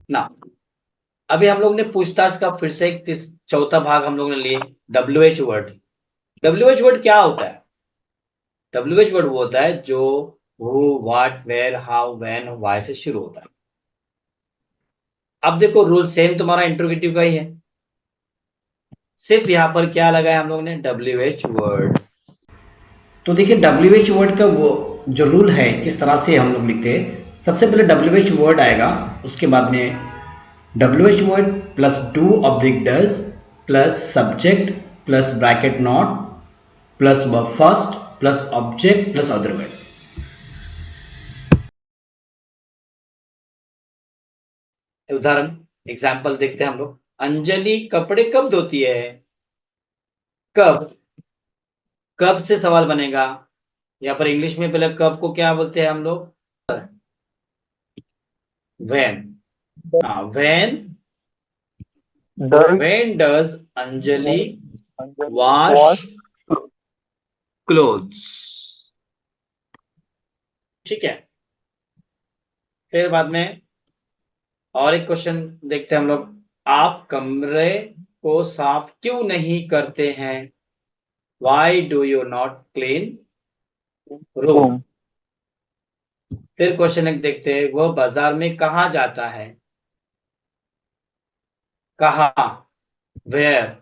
ना। अभी हम लोग ने पूछताछ का फिर से एक चौथा भाग हम लोग ने लिए, WH वर्ड। WH वर्ड क्या होता है? WH वर्ड वो होता है जो who, what, where, how, when, why से शुरू होता है। अब देखो रूल सेम तुम्हारा इंट्रोगेटिव का ही है, सिर्फ यहां पर क्या लगाया हम लोग ने, WH वर्ड। तो देखिए WH वर्ड का वो जो रूल है किस तरह से हम लोग लिखते हैं, सबसे पहले WH वर्ड आएगा, उसके बाद में WH word plus do oblique does plus subject plus bracket not plus verb first plus object plus other word. उदाहरण एग्जाम्पल देखते हैं हम लोग। अंजलि कपड़े कब धोती है? कब, कब से सवाल बनेगा। यहाँ पर इंग्लिश में पहले कब को क्या बोलते हैं हम लोग, व्हेन। हाँ when, does when does Anjali Anjali wash wash clothes. ठीक है। फिर बाद में और एक क्वेश्चन देखते हैं हम लोग। आप कमरे को साफ क्यों नहीं करते हैं? Why do you not clean room. Room. फिर क्वेश्चन एक देखते हैं, वह बाजार में कहाँ जाता है? कहाँ, where,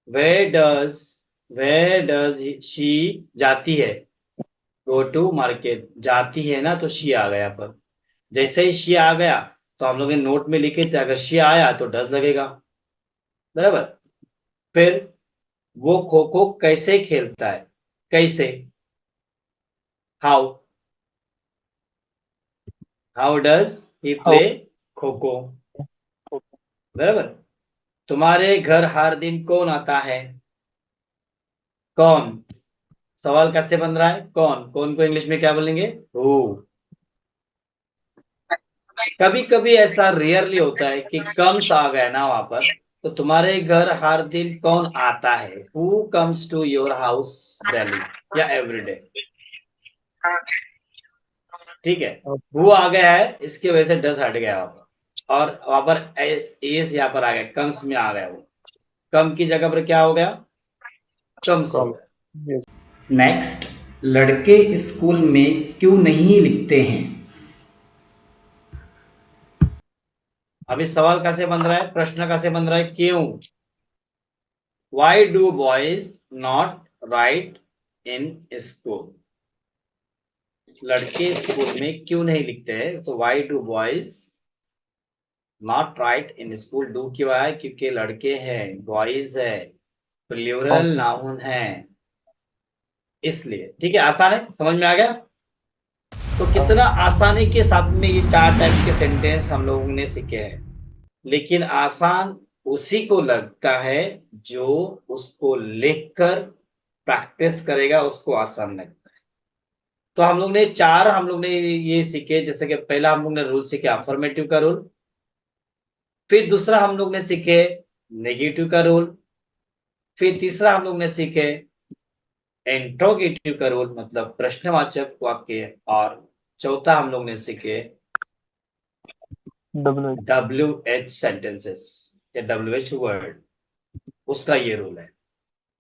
where does, where does she जाती है, गो टू मार्केट, जाती है ना तो शी आ गया पर। जैसे ही शी आ गया तो हम लोग ने नोट में लिखे थे, अगर शी आया तो डज लगेगा, बराबर। फिर वो खो खो कैसे खेलता है? कैसे, how, how does he how. Play kho kho, बराबर। तुम्हारे घर हर दिन कौन आता है? कौन, सवाल कैसे बन रहा है, कौन, कौन को इंग्लिश में क्या बोलेंगे, हु। कभी कभी ऐसा रेयरली होता है कि कम्स आ गया ना वहां पर, तो तुम्हारे घर हर दिन कौन आता है, who comes to your house daily या एवरीडे। ठीक है। हु आ गया है, इसकी वजह से डस हट गया वहां पर, और वहां पर एस एस यहाँ पर आ गया, कम्स में आ गया, वो कम की जगह पर क्या हो गया, कम्स हो कम। गया। नेक्स्ट, लड़के स्कूल में क्यों नहीं लिखते हैं? अभी सवाल कैसे बन रहा है, प्रश्न कैसे बन रहा है, क्यों, why do boys not right in school. लड़के स्कूल में क्यों नहीं लिखते हैं, तो why do boys not right in school, do क्यों आया, क्योंकि लड़के हैं, बॉयज है, प्लूरल नाउन है, इसलिए। ठीक है, आसान है, समझ में आ गया। तो कितना आसानी के साथ में ये चार टाइप के सेंटेंस हम लोगों ने सीखे हैं, लेकिन आसान उसी को लगता है जो उसको लिखकर प्रैक्टिस करेगा, उसको आसान लगता है। तो हम लोग ने चार, हम लोग ने ये सीखे, जैसे कि पहला हम लोग ने रूल सीखे अफर्मेटिव का रूल, फिर दूसरा हम लोग ने सीखे नेगेटिव का रूल, फिर तीसरा हम लोग ने सीखे इंट्रोगेटिव का रूल मतलब प्रश्नवाचक वाक्य, और चौथा हम लोग ने सीखे डब्ल्यू। WH सेंटेंसेस या WH वर्ड, उसका ये रूल है।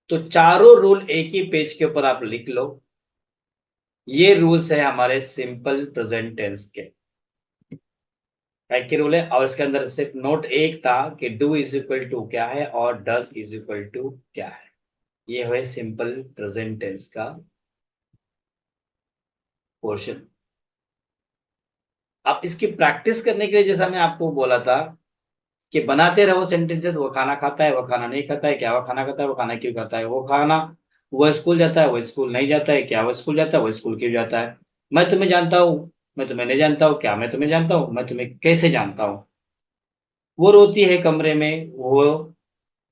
तो चारों रूल एक ही पेज के ऊपर आप लिख लो। ये रूल्स है हमारे सिंपल प्रेजेंट टेंस के, एक ही रूल है, और इसके अंदर सिर्फ नोट एक था कि डू इज इक्वल टू क्या है और डज इज इक्वल टू क्या है। ये है सिंपल प्रेजेंट टेंस का पोर्शन। अब इसकी प्रैक्टिस करने के लिए, जैसा मैं आपको बोला था कि बनाते रहो सेंटेंसेस, वो खाना खाता है, वो खाना नहीं खाता है, क्या वो खाना खाता है, वो खाना क्यों खाता है, वो खाना, वो स्कूल जाता है, वो स्कूल नहीं जाता है, क्या वो स्कूल जाता है, वो स्कूल क्यों जाता है, मैं तुम्हें जानता हूँ, मैं तुम्हें नहीं जानता हूँ, क्या मैं तुम्हें जानता हूँ, मैं तुम्हें कैसे जानता हूँ, वो रोती है कमरे में, वो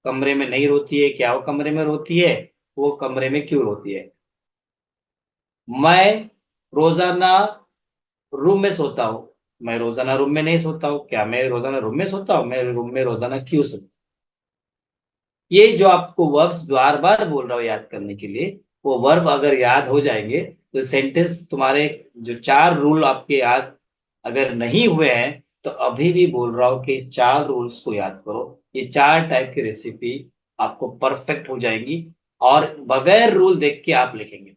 कमरे में नहीं रोती है, क्या वो कमरे में रोती है, वो कमरे में क्यों रोती है, मैं रोजाना रूम में सोता हूँ, मैं रोजाना रूम में नहीं सोता हूँ, क्या मैं रोजाना रूम में सोता हूँ, मैं रूम में रोजाना क्यों सोता हूँ। ये जो आपको वर्ब्स बार बार बोल रहा हूँ याद करने के लिए, वो वर्ब अगर याद हो जाएंगे तो सेंटेंस तुम्हारे, जो चार रूल आपके याद अगर नहीं हुए हैं, तो अभी भी बोल रहा हूं कि इस 4 रूल्स को याद करो। ये 4 टाइप की रेसिपी आपको परफेक्ट हो जाएंगी, और बगैर रूल देख के आप लिखेंगे,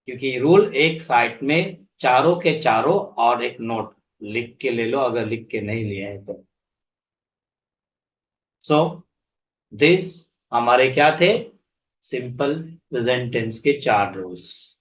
क्योंकि रूल एक साइड में चारों के चारों, और एक नोट लिख के ले लो अगर लिख के नहीं लिए हैं तो। सो दिस हमारे क्या थे, सिंपल प्रेजेंट टेंस के 4 रूल्स।